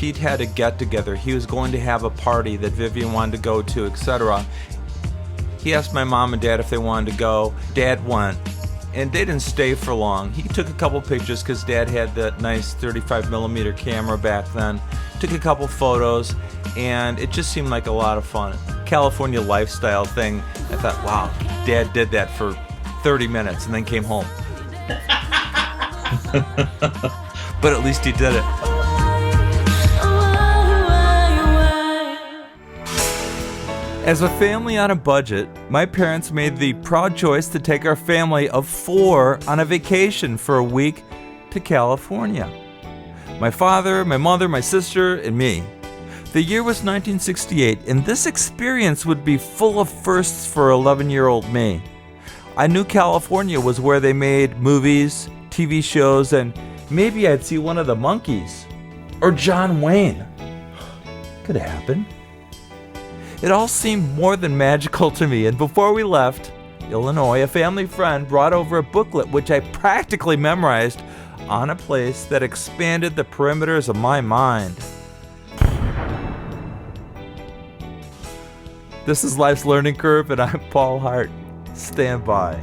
Pete had a get-together. He was going to have a party that Vivian wanted to go to, etc. He asked my mom and dad if they wanted to go. Dad went, and they didn't stay for long. He took a couple pictures because Dad had that nice 35 millimeter camera back then. Took a couple photos, and it just seemed like a lot of fun. California lifestyle thing. I thought, wow, Dad did that for 30 minutes and then came home. But at least he did it. As a family on a budget, my parents made the proud choice to take our family of 4 on a vacation for a week to California. My father, my mother, my sister, and me. The year was 1968, and this experience would be full of firsts for 11-year-old me. I knew California was where they made movies, TV shows, and maybe I'd see one of the Monkees. Or John Wayne. Could happen. It all seemed more than magical to me, and before we left Illinois, a family friend brought over a booklet which I practically memorized on a place that expanded the perimeters of my mind. This is Life's Learning Curve, and I'm Paul Hart. Stand by.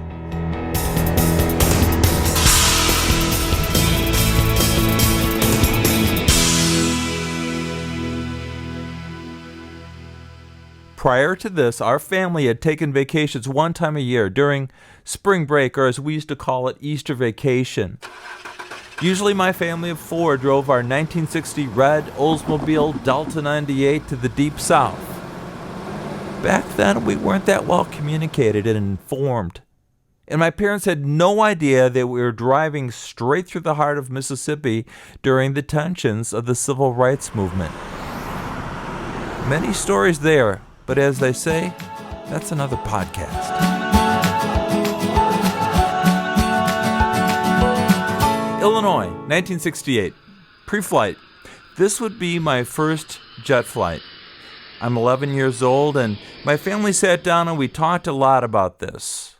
Prior to this, our family had taken vacations one time a year during spring break, or as we used to call it, Easter vacation. Usually my family of 4 drove our 1960 red Oldsmobile Delta 98 to the deep south. Back then, we weren't that well communicated and informed. And my parents had no idea that we were driving straight through the heart of Mississippi during the tensions of the Civil Rights Movement. Many stories there, but as they say, that's another podcast. Illinois, 1968. Pre-flight. This would be my first jet flight. I'm 11 years old, and my family sat down and we talked a lot about this.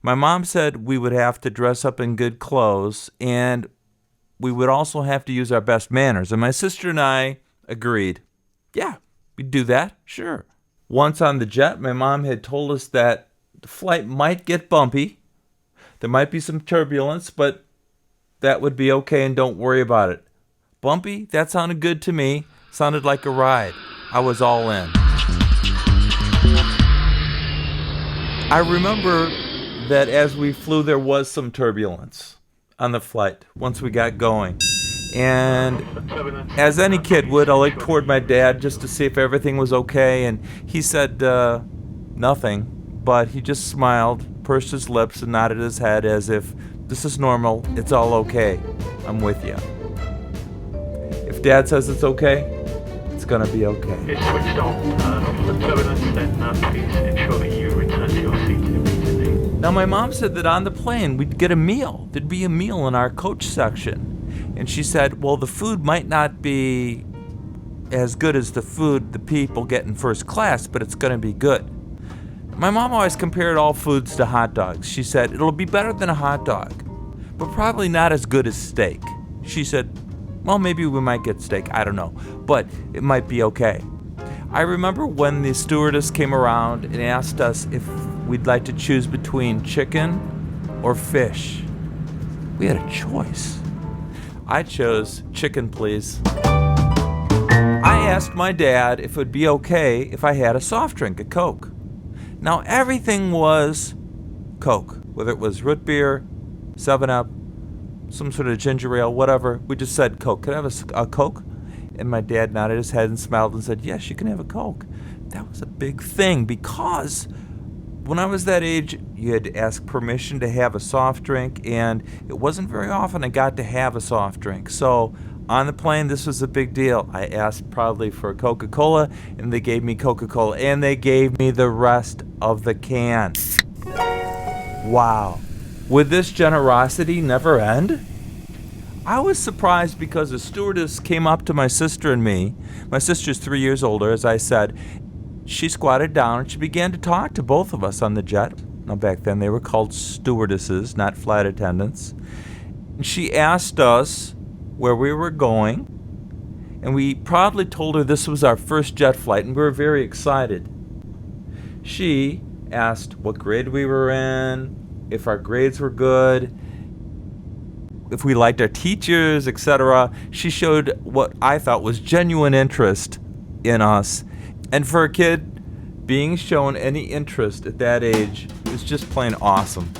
My mom said we would have to dress up in good clothes, and we would also have to use our best manners. And my sister and I agreed. Yeah, we'd do that, sure. Once on the jet, my mom had told us that the flight might get bumpy. There might be some turbulence, but that would be okay and don't worry about it. Bumpy? That sounded good to me. Sounded like a ride. I was all in. I remember that as we flew, there was some turbulence on the flight once we got going. And as any kid would, I looked toward my dad just to see if everything was okay, and he said nothing, but he just smiled, pursed his lips, and nodded his head as if, this is normal, it's all okay, I'm with you. If Dad says it's okay, it's gonna be okay. It's switched on. The turbulence, then please ensure that you return to your seat immediately. Now my mom said that on the plane we'd get a meal. There'd be a meal in our coach section. And she said, well, the food might not be as good as the food the people get in first class, but it's gonna be good. My mom always compared all foods to hot dogs. She said, it'll be better than a hot dog, but probably not as good as steak. She said, well, maybe we might get steak, I don't know, but it might be okay. I remember when the stewardess came around and asked us if we'd like to choose between chicken or fish. We had a choice. I chose chicken, please. I asked my dad if it would be okay if I had a soft drink, a Coke. Now, everything was Coke, whether it was root beer, 7-Up, some sort of ginger ale, whatever. We just said Coke. Could I have a Coke? And my dad nodded his head and smiled and said, yes, you can have a Coke. That was a big thing because when I was that age, you had to ask permission to have a soft drink, and it wasn't very often I got to have a soft drink. So on the plane, this was a big deal. I asked proudly for a Coca-Cola, and they gave me Coca-Cola, and they gave me the rest of the can. Wow. Would this generosity never end? I was surprised because the stewardess came up to my sister and me. My sister's 3 years older, as I said. She squatted down and she began to talk to both of us on the jet. Now, back then they were called stewardesses, not flight attendants. And she asked us where we were going, And we proudly told her this was our first jet flight, and we were very excited. She asked what grade we were in, if our grades were good, if we liked our teachers, etc. She showed what I thought was genuine interest in us. And for a kid, being shown any interest at that age is just plain awesome.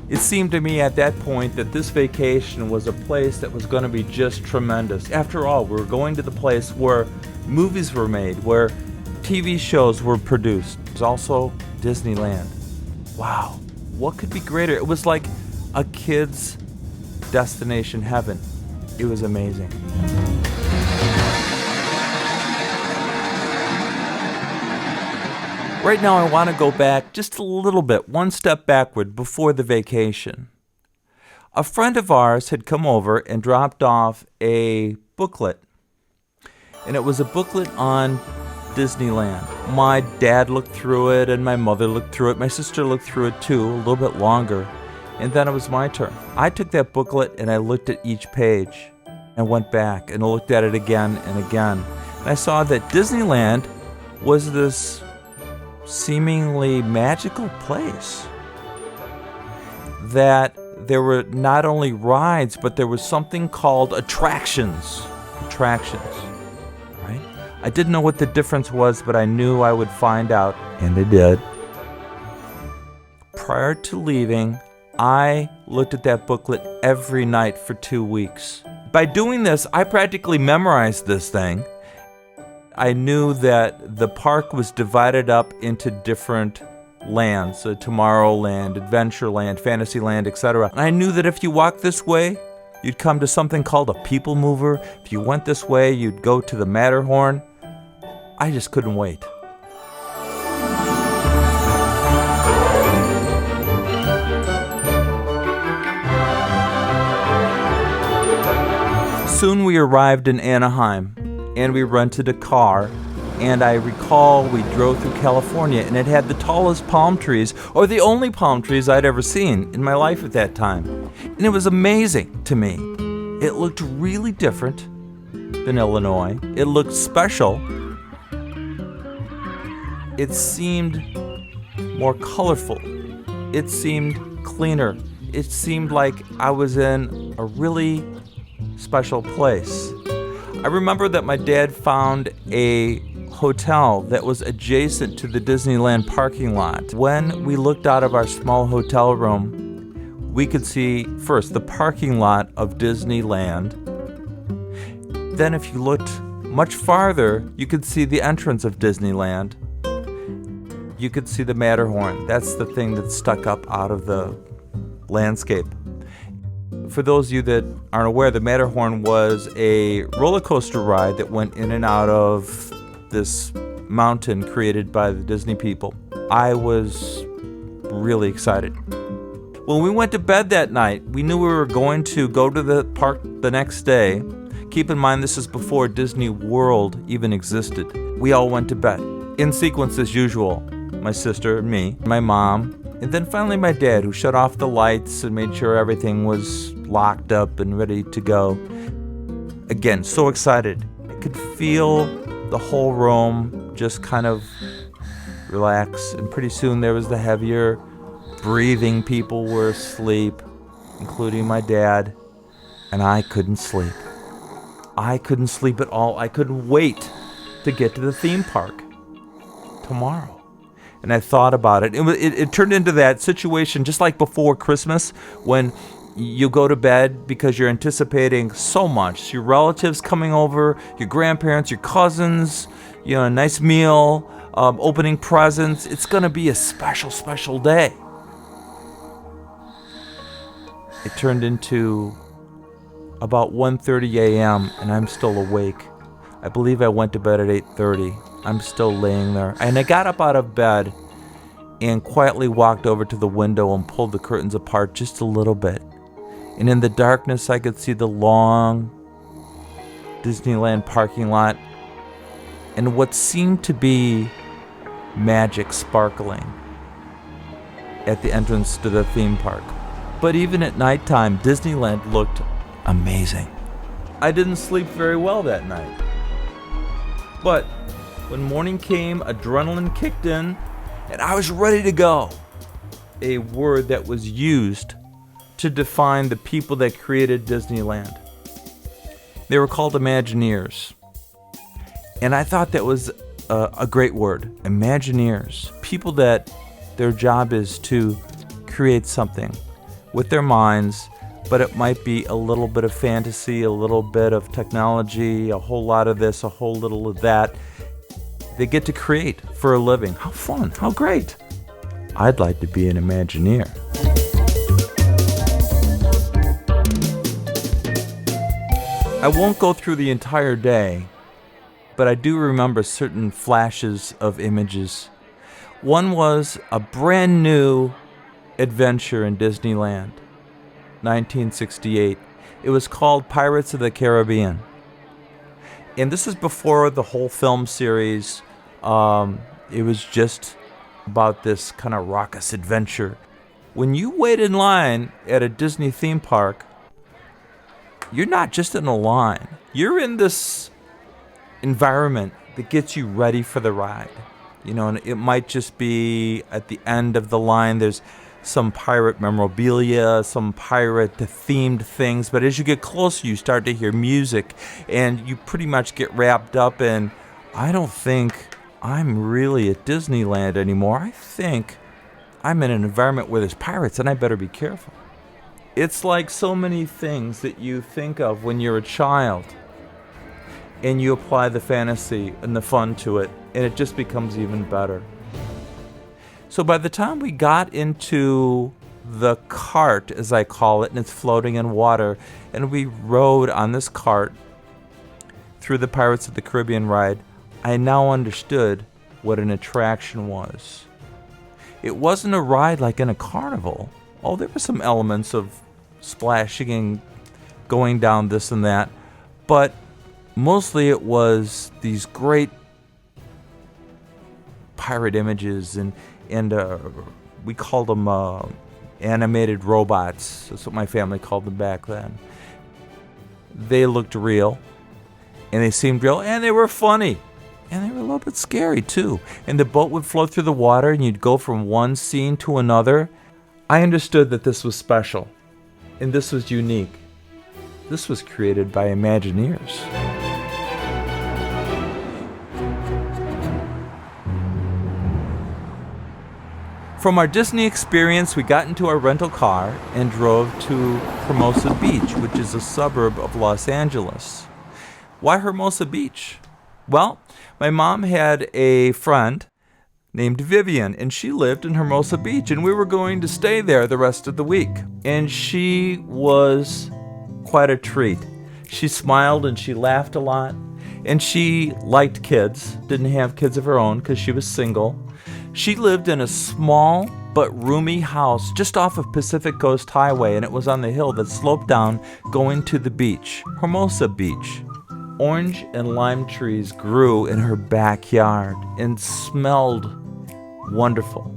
It seemed to me at that point that this vacation was a place that was going to be just tremendous. After all, we were going to the place where movies were made, where TV shows were produced. It was also Disneyland. Wow, what could be greater? It was like a kid's destination heaven. It was amazing. Right now I want to go back just a little bit, one step backward before the vacation. A friend of ours had come over and dropped off a booklet. And it was a booklet on Disneyland. My dad looked through it and my mother looked through it. My sister looked through it too, a little bit longer. And then it was my turn. I took that booklet and I looked at each page and went back and looked at it again and again. And I saw that Disneyland was this seemingly magical place. That there were not only rides, but there was something called attractions. Right? I didn't know what the difference was, but I knew I would find out, and I did. Prior to leaving, I looked at that booklet every night for 2 weeks. By doing this, I practically memorized this thing. I knew that the park was divided up into different lands, Tomorrowland, Adventureland, Fantasyland, etc. And I knew that if you walked this way, you'd come to something called a people mover. If you went this way, you'd go to the Matterhorn. I just couldn't wait. Soon we arrived in Anaheim, and we rented a car, and I recall we drove through California, and it had the tallest palm trees, or the only palm trees I'd ever seen in my life at that time. And it was amazing to me. It looked really different than Illinois. It looked special. It seemed more colorful. It seemed cleaner. It seemed like I was in a really special place. I remember that my dad found a hotel that was adjacent to the Disneyland parking lot. When we looked out of our small hotel room, we could see first the parking lot of Disneyland. Then if you looked much farther, you could see the entrance of Disneyland. You could see the Matterhorn. That's the thing that stuck up out of the landscape. For those of you that aren't aware, the Matterhorn was a roller coaster ride that went in and out of this mountain created by the Disney people. I was really excited. When we went to bed that night, we knew we were going to go to the park the next day. Keep in mind, this is before Disney World even existed. We all went to bed, in sequence as usual. My sister, me, my mom, and then finally my dad, who shut off the lights and made sure everything was locked up and ready to go. Again, so excited. I could feel the whole room just kind of relax, and pretty soon there was the heavier breathing. People were asleep, including my dad, and I couldn't sleep. I couldn't sleep at all. I couldn't wait to get to the theme park tomorrow. And I thought about it. It turned into that situation just like before Christmas, when you go to bed because you're anticipating so much. Your relatives coming over, your grandparents, your cousins, a nice meal, opening presents. It's going to be a special, special day. It turned into about 1:30 a.m. and I'm still awake. I believe I went to bed at 8:30. I'm still laying there. And I got up out of bed and quietly walked over to the window and pulled the curtains apart just a little bit. And in the darkness, I could see the long Disneyland parking lot and what seemed to be magic sparkling at the entrance to the theme park. But even at nighttime, Disneyland looked amazing. I didn't sleep very well that night. But when morning came, adrenaline kicked in, and I was ready to go. A word that was used to define the people that created Disneyland. They were called Imagineers. And I thought that was a great word, Imagineers. People that their job is to create something with their minds, but it might be a little bit of fantasy, a little bit of technology, a whole lot of this, a whole little of that. They get to create for a living. How fun, how great. I'd like to be an Imagineer. I won't go through the entire day, but I do remember certain flashes of images. One was a brand new adventure in Disneyland, 1968. It was called Pirates of the Caribbean. And this is before the whole film series. It was just about this kind of raucous adventure. When you wait in line at a Disney theme park, you're not just in a line. You're in this environment that gets you ready for the ride. And it might just be at the end of the line, there's some pirate memorabilia, some pirate themed things, but as you get closer, you start to hear music, and you pretty much get wrapped up in, I don't think I'm really at Disneyland anymore. I think I'm in an environment where there's pirates, and I better be careful. It's like so many things that you think of when you're a child, and you apply the fantasy and the fun to it, and it just becomes even better. So by the time we got into the cart, as I call it, and it's floating in water, and we rode on this cart through the Pirates of the Caribbean ride, I now understood what an attraction was. It wasn't a ride like in a carnival. Oh, there were some elements of splashing and going down this and that, but mostly it was these great pirate images, and we called them animated robots. That's what my family called them back then. They looked real, and they seemed real, and they were funny, and they were a little bit scary too. And the boat would float through the water, and you'd go from one scene to another. I understood that this was special, and this was unique. This was created by Imagineers. From our Disney experience, we got into our rental car and drove to Hermosa Beach, which is a suburb of Los Angeles. Why Hermosa Beach? Well, my mom had a friend named Vivian, and she lived in Hermosa Beach, and we were going to stay there the rest of the week. And she was quite a treat. She smiled and she laughed a lot, and she liked kids, didn't have kids of her own because she was single. She lived in a small but roomy house just off of Pacific Coast Highway, and it was on the hill that sloped down going to the beach, Hermosa Beach. Orange and lime trees grew in her backyard and smelled wonderful.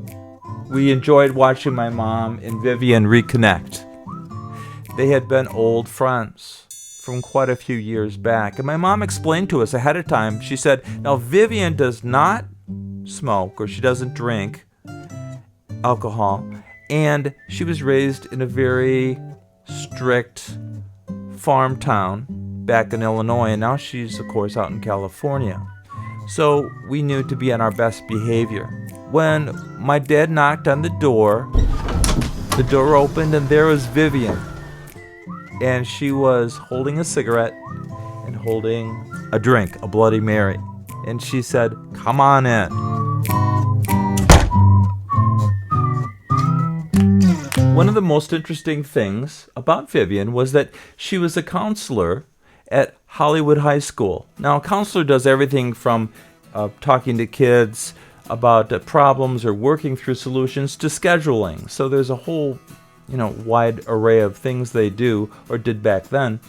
We enjoyed watching my mom and Vivian reconnect. They had been old friends from quite a few years back, and my mom explained to us ahead of time. She said, now Vivian does not smoke, or she doesn't drink alcohol, and she was raised in a very strict farm town back in Illinois, and now she's of course out in California. So we knew to be on our best behavior. When my dad knocked on the door opened, and there was Vivian, and she was holding a cigarette and holding a drink, a Bloody Mary, and she said, come on in. One of the most interesting things about Vivian was that she was a counselor at Hollywood High School. Now, a counselor does everything from talking to kids about problems or working through solutions to scheduling. So there's a whole, wide array of things they do or did back then.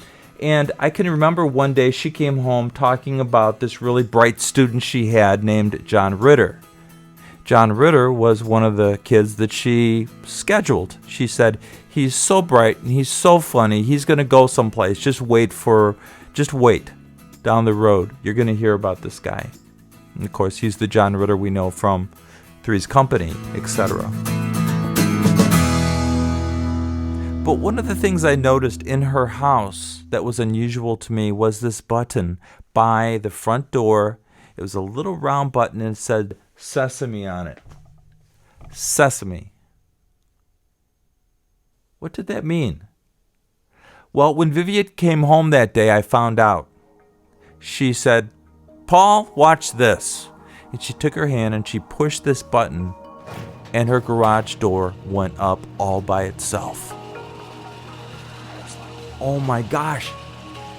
And I can remember one day she came home talking about this really bright student she had named John Ritter. John Ritter was one of the kids that she scheduled. She said, he's so bright and he's so funny. He's going to go someplace. Just wait. Don't down the road, you're going to hear about this guy. And of course, he's the John Ritter we know from Three's Company, etc. But one of the things I noticed in her house that was unusual to me was this button by the front door. It was a little round button and it said Sesame on it. Sesame. What did that mean? Well, when Vivian came home that day, I found out. She said, "Paul, watch this." And she took her hand and she pushed this button, and her garage door went up all by itself. I was like, oh my gosh,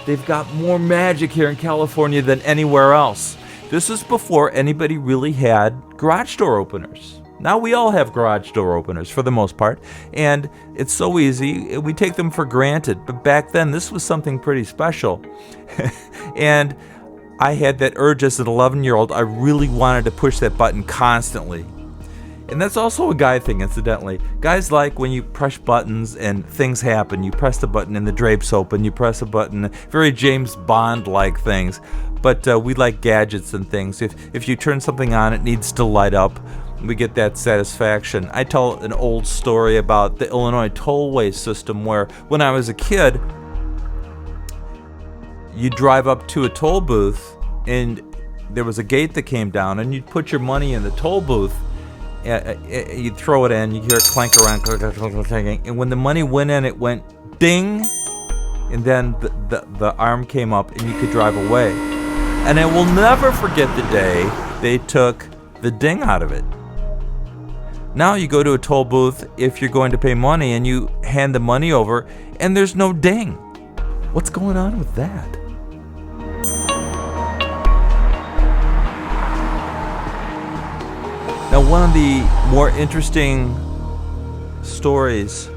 they've got more magic here in California than anywhere else. This is before anybody really had garage door openers. Now we all have garage door openers for the most part, and it's so easy. We take them for granted. But back then, this was something pretty special. And I had that urge as an 11-year-old. I really wanted to push that button constantly. And that's also a guy thing, incidentally. Guys like when you push buttons and things happen. You press the button and the drapes open. You press a button, very James Bond-like things. But we like gadgets and things. If you turn something on, it needs to light up. We get that satisfaction. I tell an old story about the Illinois tollway system where when I was a kid, you'd drive up to a toll booth and there was a gate that came down and you'd put your money in the toll booth. You'd throw it in, you'd hear it clank around, and when the money went in, it went ding, and then the arm came up and you could drive away. And I will never forget the day they took the ding out of it. Now you go to a toll booth if you're going to pay money and you hand the money over and there's no ding. What's going on with that? Now, one of the more interesting stories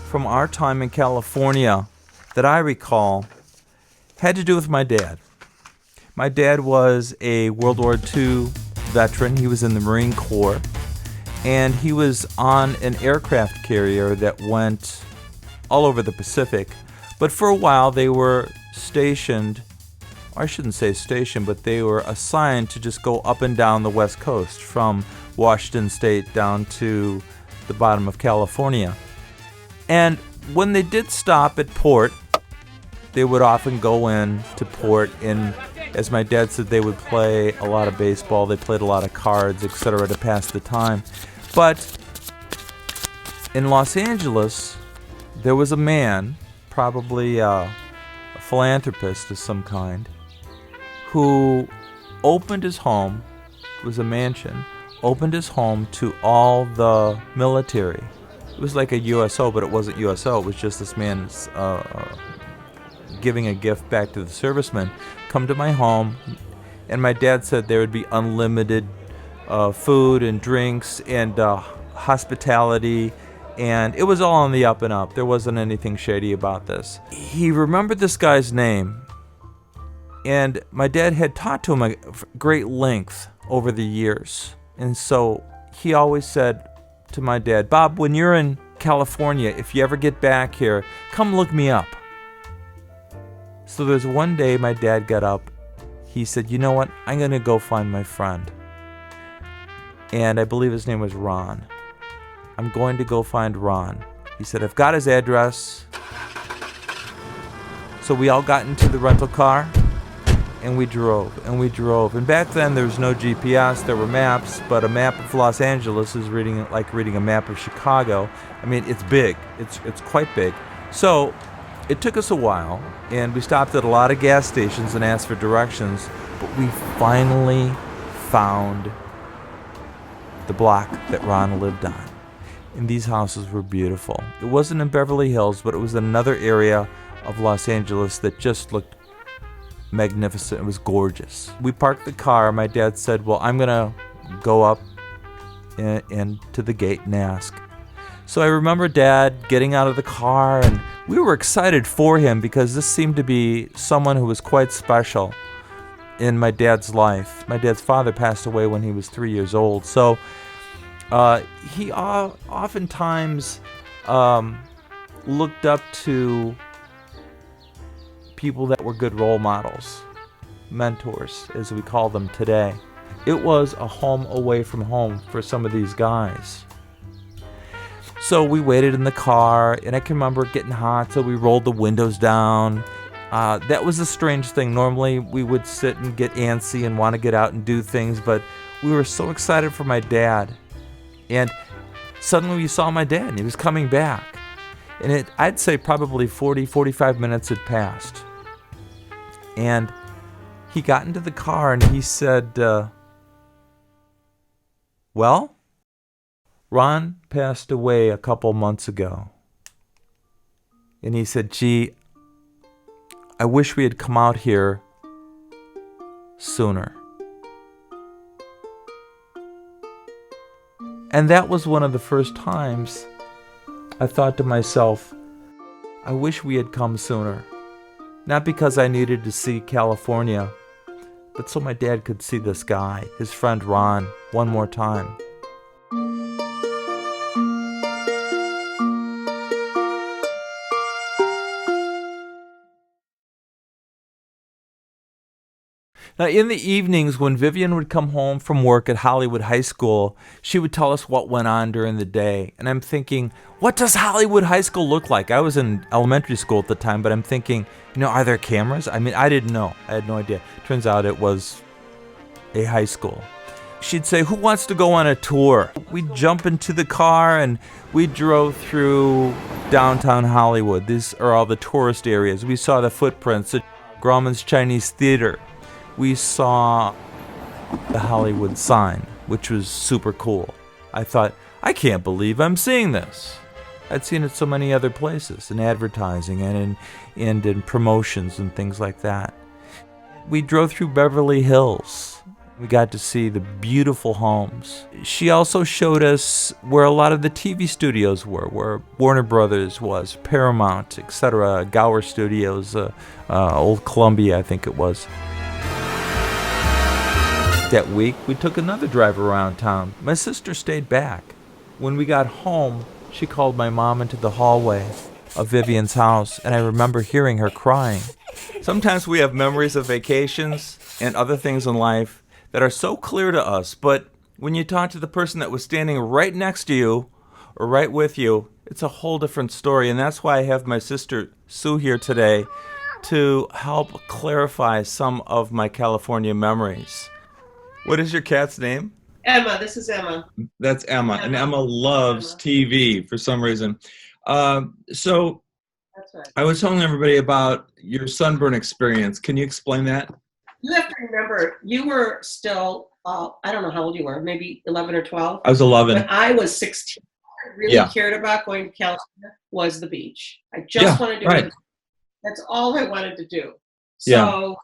from our time in California that I recall had to do with my dad. My dad was a World War II veteran. He was in the Marine Corps. And he was on an aircraft carrier that went all over the Pacific. But for a while, they were stationed, or I shouldn't say stationed, but they were assigned to just go up and down the West Coast from Washington State down to the bottom of California. And when they did stop at port, they would often go in to port, and as my dad said, they would play a lot of baseball, they played a lot of cards, etc. to pass the time. But in Los Angeles, there was a man, probably a philanthropist of some kind, who opened his home, it was a mansion, opened his home to all the military. It was like a USO, but it wasn't USO, it was just this man giving a gift back to the servicemen. Come to my home, and my dad said there would be unlimited food and drinks and hospitality, and it was all on the up and up. There wasn't anything shady about this. He remembered this guy's name, and my dad had talked to him at great length over the years. And so he always said to my dad, "Bob, when you're in California, if you ever get back here, come look me up." So there's one day my dad got up. He said, "You know what? I'm going to go find my friend." And I believe his name was Ron. "I'm going to go find Ron." He said, "I've got his address." So we all got into the rental car and we drove and we drove. And back then there was no GPS, there were maps, but a map of Los Angeles is like reading a map of Chicago. I mean, it's big. It's quite big. So it took us a while, and we stopped at a lot of gas stations and asked for directions, but we finally found the block that Ron lived on. And these houses were beautiful. It wasn't in Beverly Hills, but it was another area of Los Angeles that just looked magnificent. It was gorgeous. We parked the car. My dad said, "Well, I'm going to go up and to the gate and ask." So I remember Dad getting out of the car, and we were excited for him because this seemed to be someone who was quite special in my dad's life. My dad's father passed away when he was 3 years old. So he oftentimes looked up to people that were good role models. mentors, as we call them today. It was a home away from home for some of these guys. So we waited in the car, and I can remember it getting hot, so we rolled the windows down. That was a strange thing. Normally we would sit and get antsy and want to get out and do things, but we were so excited for my dad. And suddenly we saw my dad, and he was coming back. And I'd say probably 45 minutes had passed. And he got into the car and he said, well, Ron passed away a couple months ago. And he said, gee, I wish we had come out here sooner. And that was one of the first times I thought to myself, I wish we had come sooner. Not because I needed to see California, but so my dad could see this guy, his friend Ron, one more time. Now, in the evenings, when Vivian would come home from work at Hollywood High School, she would tell us what went on during the day. And I'm thinking, what does Hollywood High School look like? I was in elementary school at the time, but I'm thinking, are there cameras? I mean, I didn't know. I had no idea. Turns out it was a high school. She'd say, who wants to go on a tour? We'd jump into the car and we drove through downtown Hollywood. These are all the tourist areas. We saw the footprints at Grauman's Chinese Theater. We saw the Hollywood sign, which was super cool. I thought, I can't believe I'm seeing this. I'd seen it so many other places, in advertising and in promotions and things like that. We drove through Beverly Hills. We got to see the beautiful homes. She also showed us where a lot of the TV studios were, where Warner Brothers was, Paramount, etc., Gower Studios, Old Columbia, I think it was. That week, we took another drive around town. My sister stayed back. When we got home, she called my mom into the hallway of Vivian's house, and I remember hearing her crying. Sometimes we have memories of vacations and other things in life that are so clear to us, but when you talk to the person that was standing right next to you or right with you, it's a whole different story, and that's why I have my sister Sue here today to help clarify some of my California memories. What is your cat's name? Emma. This is Emma. That's Emma. And Emma loves TV for some reason. So That's right. I was telling everybody about your sunburn experience. Can you explain that? You have to remember, you were still, I don't know how old you were, maybe 11 or 12? I was 11. When I was 16, what I really cared about going to California was the beach. I just wanted to go. That's all I wanted to do. So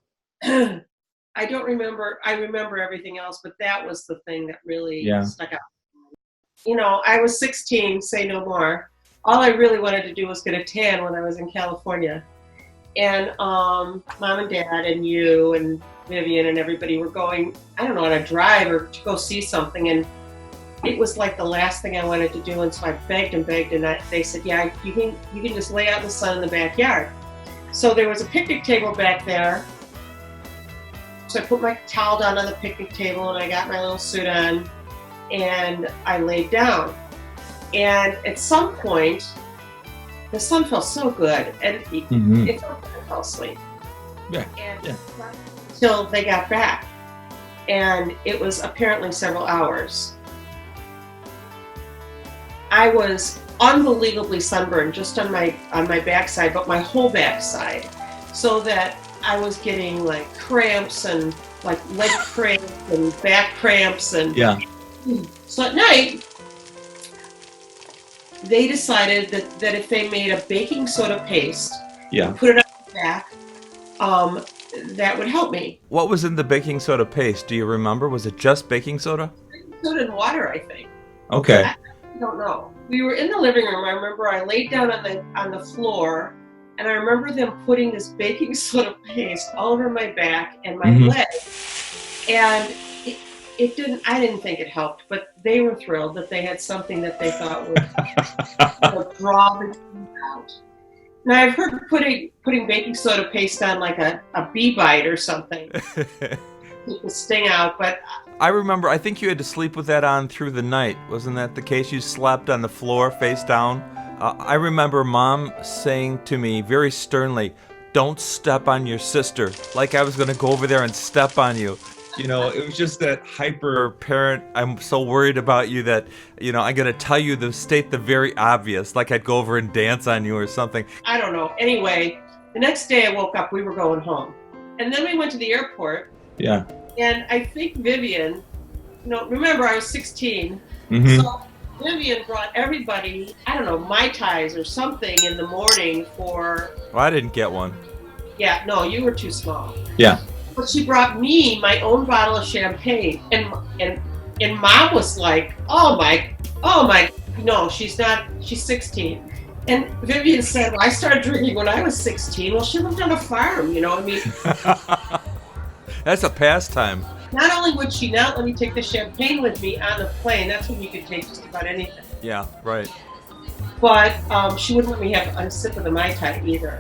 I don't remember, I remember everything else, but that was the thing that really stuck out. I was 16, say no more. All I really wanted to do was get a tan when I was in California. And Mom and Dad and you and Vivian and everybody were going, I don't know, on a drive or to go see something. And it was like the last thing I wanted to do. And so I begged and begged, and they said, yeah, you can just lay out in the sun in the backyard. So there was a picnic table back there. So I put my towel down on the picnic table and I got my little suit on and I laid down. And at some point, the sun felt so good and it felt like I fell asleep. Until they got back. And it was apparently several hours. I was unbelievably sunburned just on my backside, but my whole backside, so that I was getting like cramps and like leg cramps and back cramps and So at night they decided that if they made a baking soda paste and put it on my back, that would help me. What was in the baking soda paste? Do you remember? Was it just baking soda? Baking soda and water, I think. Okay. I don't know. We were in the living room. I remember I laid down on the floor, and I remember them putting this baking soda paste all over my back and my leg. And it didn't. I didn't think it helped, but they were thrilled that they had something that they thought would draw the teeth out. Now I've heard putting baking soda paste on like a bee bite or something, keep the sting out. But I remember, I think you had to sleep with that on through the night. Wasn't that the case? You slept on the floor face down? I remember Mom saying to me very sternly, "Don't step on your sister," like I was going to go over there and step on you. You know, it was just that hyper parent, I'm so worried about you that, you know, I'm going to tell you state the very obvious, like I'd go over and dance on you or something. I don't know. Anyway, the next day I woke up, we were going home. And then we went to the airport. Yeah. And I think Vivian, remember I was 16. Mm-hmm. So Vivian brought everybody, I don't know, Mai Tais or something in the morning for... Well, I didn't get one. Yeah, no, you were too small. Yeah. But she brought me my own bottle of champagne. And Mom was like, oh my, no, she's not, she's 16. And Vivian said, well, I started drinking when I was 16. Well, she lived on a farm, That's a pastime. Not only would she not let me take the champagne with me on the plane, that's when you could take just about anything. Yeah, right. But she wouldn't let me have a sip of the Mai Tai either.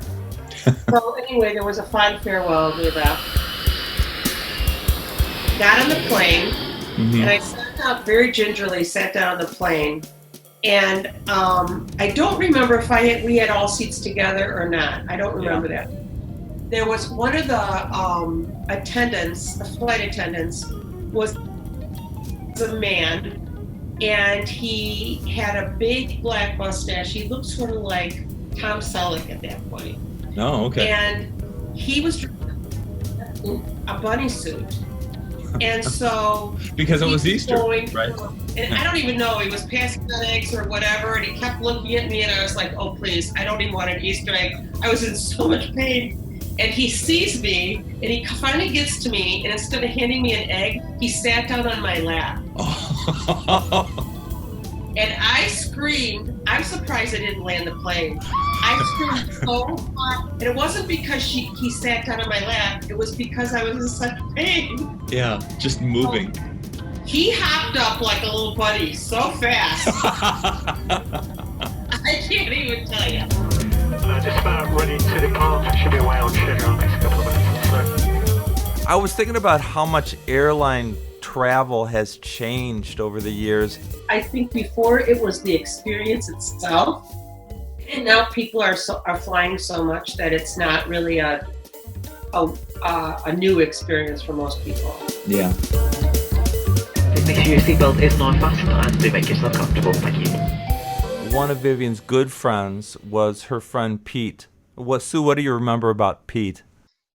So anyway, there was a fond farewell. We left. Got on the plane, and I sat down very gingerly, sat down on the plane. And I don't remember if we had all seats together or not. I don't remember that. There was one of the attendants, the flight attendants, was a man, and he had a big black mustache. He looked sort of like Tom Selleck at that point. Oh, okay. And he was a bunny suit. And so because it was Easter, right? And I don't even know, he was passing out eggs or whatever, and he kept looking at me, and I was like, oh please, I don't even want an Easter egg. I was in so much pain. And he sees me, and he finally gets to me, and instead of handing me an egg, he sat down on my lap. And I screamed. I'm surprised I didn't land the plane. I screamed so hard. And it wasn't because he sat down on my lap. It was because I was in such pain. Yeah, just moving. So he hopped up like a little bunny so fast. I can't even tell you. Just about ready to depart. Should be away on schedule in the next couple of minutes or so. I was thinking about how much airline travel has changed over the years. I think before it was the experience itself, and now people are flying so much that it's not really a new experience for most people. Yeah. Make sure your seatbelt is not fastened and do make yourself comfortable. Thank you. One of Vivian's good friends was her friend Pete. Sue, what do you remember about Pete?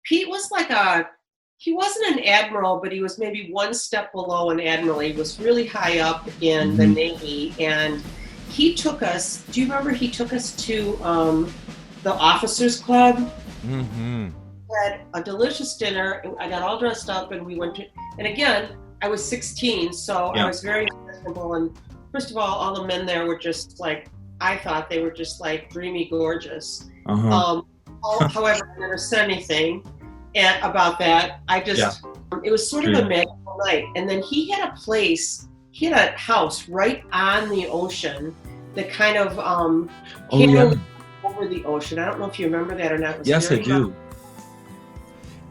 Pete was he wasn't an admiral, but he was maybe one step below an admiral. He was really high up in the Navy, and he took us, do you remember he took us to the Officers Club? Mm-hmm. We had a delicious dinner, and I got all dressed up, and we went to, and again, I was 16, so I was very comfortable, and first of all the men there were just like, I thought they were just like dreamy gorgeous. However, I never said anything about that. I just, it was sort of a magical night. And then he had a house right on the ocean that kind of over the ocean. I don't know if you remember that or not. Yes, I do.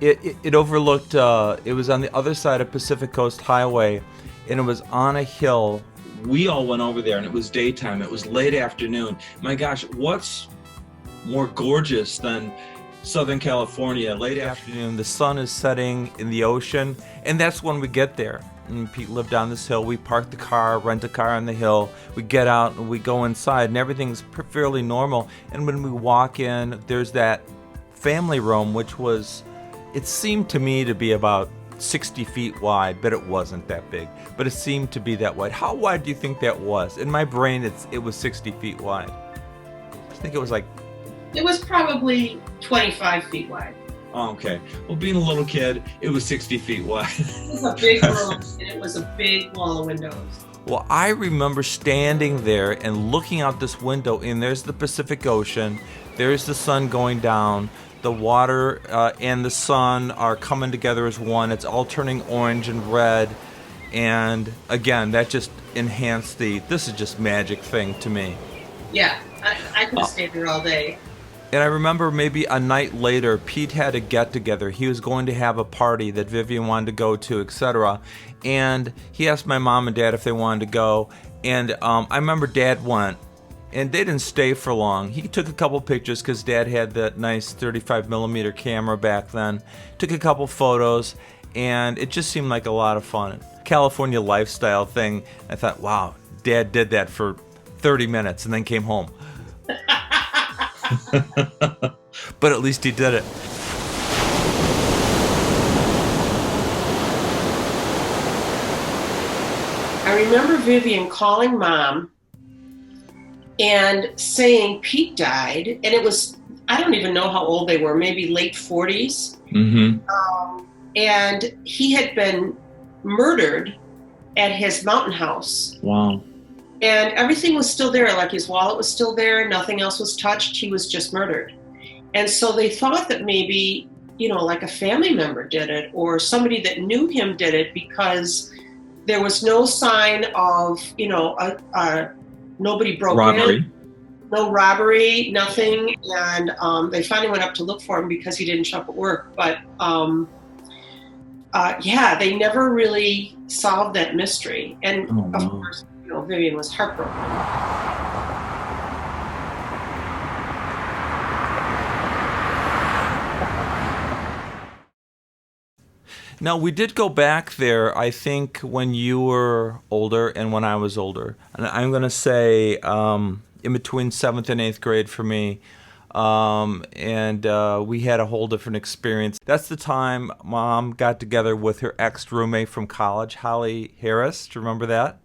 It overlooked, it was on the other side of Pacific Coast Highway, and it was on a hill. We all went over there, and it was daytime. It was late afternoon. My gosh, what's more gorgeous than Southern California, late afternoon, the sun is setting in the ocean, and that's when we get there. And Pete lived on this hill. We park the car, rent a car on the hill. We get out and we go inside, and everything's fairly normal. And when we walk in, there's that family room, which was, it seemed to me to be about 60 feet wide, but it wasn't that big. But it seemed to be that wide. How wide do you think that was? In my brain, it was 60 feet wide. I think it was like... It was probably 25 feet wide. Oh, okay. Well, being a little kid, it was 60 feet wide. It was a big room, and it was a big wall of windows. Well, I remember standing there and looking out this window, and there's the Pacific Ocean. There's the sun going down. The water and the sun are coming together as one. It's all turning orange and red. And again, that just enhanced this is just magic thing to me. Yeah, I could stay there all day. And I remember maybe a night later, Pete had a get-together. He was going to have a party that Vivian wanted to go to, etc. And he asked my mom and dad if they wanted to go. And I remember Dad went, and they didn't stay for long. He took a couple pictures because Dad had that nice 35 millimeter camera back then. Took a couple photos, and it just seemed like a lot of fun. California lifestyle thing. I thought, wow, Dad did that for 30 minutes and then came home. But at least he did it. I remember Vivian calling Mom and saying Pete died, and it was, I don't even know how old they were, maybe late 40s. And he had been murdered at his mountain house. Wow. And everything was still there, like his wallet was still there, nothing else was touched, he was just murdered. And so they thought that maybe, you know, like a family member did it, or somebody that knew him did it, because there was no sign of, you know, nobody broke in, no robbery, nothing. And they finally went up to look for him because he didn't show up at work. But yeah, they never really solved that mystery. And of course, you know, Vivian was heartbroken. Now, we did go back there, I think, when you were older and when I was older. And I'm going to say in between 7th and 8th grade for me. And we had a whole different experience. That's the time Mom got together with her ex-roommate from college, Holly Harris. Do you remember that?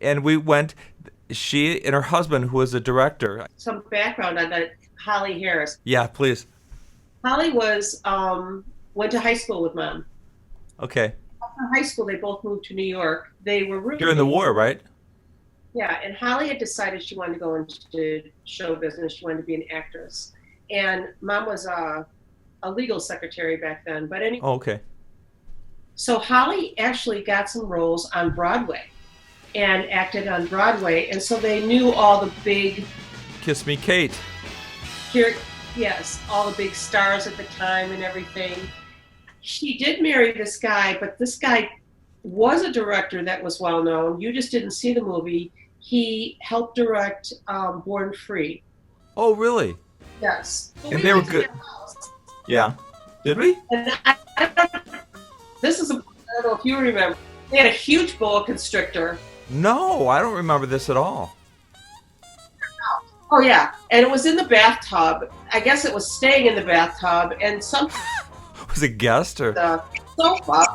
And we went, she and her husband, who was a director. Some background on that, Holly Harris. Yeah, please. Holly was, went to high school with Mom. Okay. After high school, they both moved to New York. They were really... During the war, right? Yeah, and Holly had decided she wanted to go into show business. She wanted to be an actress. And Mom was a legal secretary back then. But anyway, Oh, okay. So Holly actually got some roles on Broadway and acted on Broadway. And so they knew all the big... Kiss Me, Kate. Yes, all the big stars at the time and everything. She did marry this guy, but this guy was a director that was well known. You just didn't see the movie. He helped direct Born Free. Oh, really? Yes. And they were good. Yeah. Did we? And I don't know if you remember. They had a huge boa constrictor. No, I don't remember this at all. Oh, yeah. And it was in the bathtub. I guess it was staying in the bathtub. And some... Was it guest or? The sofa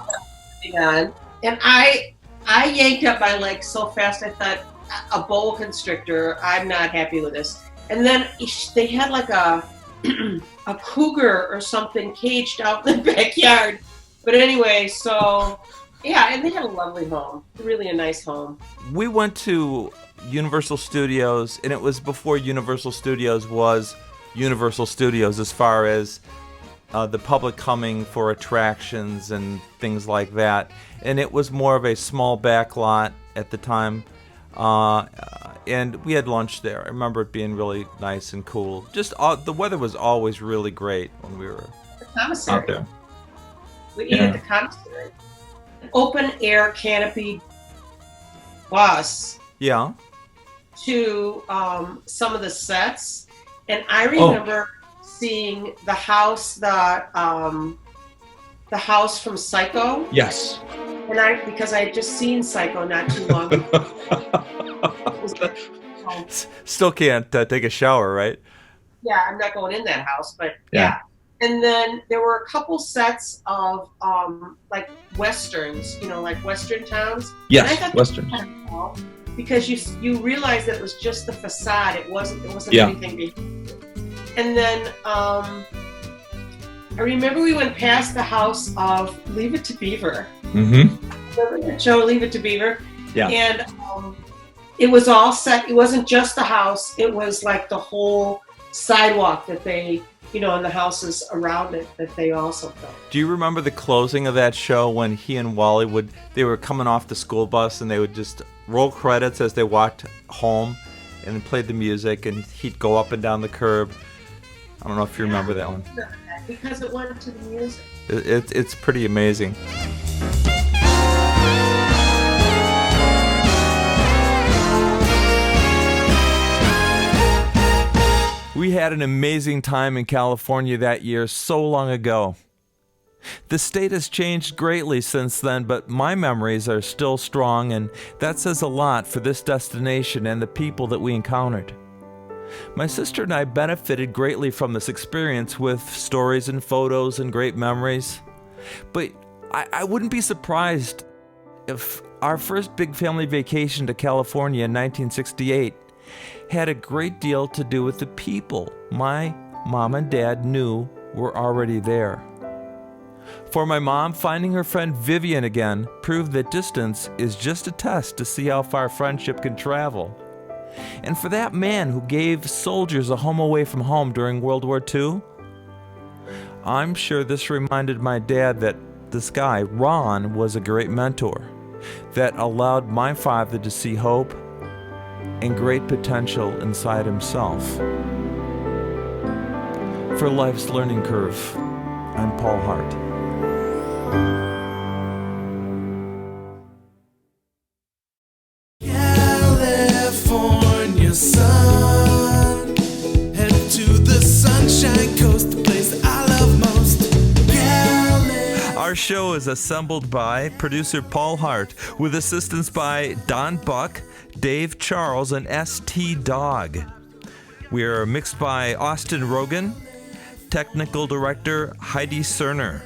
on. And I yanked up my leg so fast I thought, a boa constrictor, I'm not happy with this. And then they had like a cougar or something caged out in the backyard. But anyway, so yeah, and they had a lovely home, really a nice home. We went to Universal Studios, and it was before Universal Studios was Universal Studios as far as the public coming for attractions and things like that. And it was more of a small back lot at the time. And we had lunch there. I remember it being really nice and cool. Just the weather was always really great when we were out there. We ate at the commissary. Open air canopy bus. Yeah. To some of the sets, and I remember seeing the house, the house from Psycho. Yes. And because I had just seen Psycho not too long ago. Still can't take a shower, right? Yeah, I'm not going in that house, but yeah. And then there were a couple sets of like westerns, you know, like western towns. Yes, and I thought westerns. Cool because you realized that it was just the facade. It wasn't anything behind it. And then I remember we went past the house of Leave It to Beaver. Mm-hmm. Remember the show Leave It to Beaver? Yeah. And it was all set. It wasn't just the house. It was like the whole sidewalk that they, you know, and the houses around it that they also filmed. Do you remember the closing of that show when he and Wally they were coming off the school bus and they would just roll credits as they walked home, and played the music, and he'd go up and down the curb. I don't know if you remember that one. Because it went to the music. It's pretty amazing. We had an amazing time in California that year so long ago. The state has changed greatly since then, but my memories are still strong, and that says a lot for this destination and the people that we encountered. My sister and I benefited greatly from this experience with stories and photos and great memories. But I wouldn't be surprised if our first big family vacation to California in 1968 had a great deal to do with the people my mom and dad knew were already there. For my mom, finding her friend Vivian again proved that distance is just a test to see how far friendship can travel. And for that man who gave soldiers a home away from home during World War II, I'm sure this reminded my dad that this guy, Ron, was a great mentor that allowed my father to see hope and great potential inside himself. For Life's Learning Curve, I'm Paul Hart. California sun, head to the Sunshine Coast, the place that I love most. Our show is assembled by producer Paul Hart, with assistance by Don Buck, Dave Charles, and S.T. Dog. We are mixed by Austin Rogan, technical director Heidi Cerner.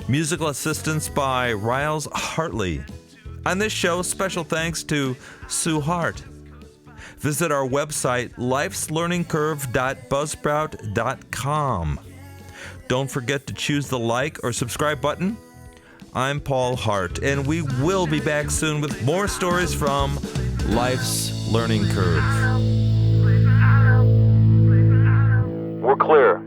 Musical assistance by Riles Hartley. On this show, special thanks to Sue Hart. Visit our website, lifeslearningcurve.buzzsprout.com. Don't forget to choose the like or subscribe button. I'm Paul Hart, and we will be back soon with more stories from Life's Learning Curve. We're clear.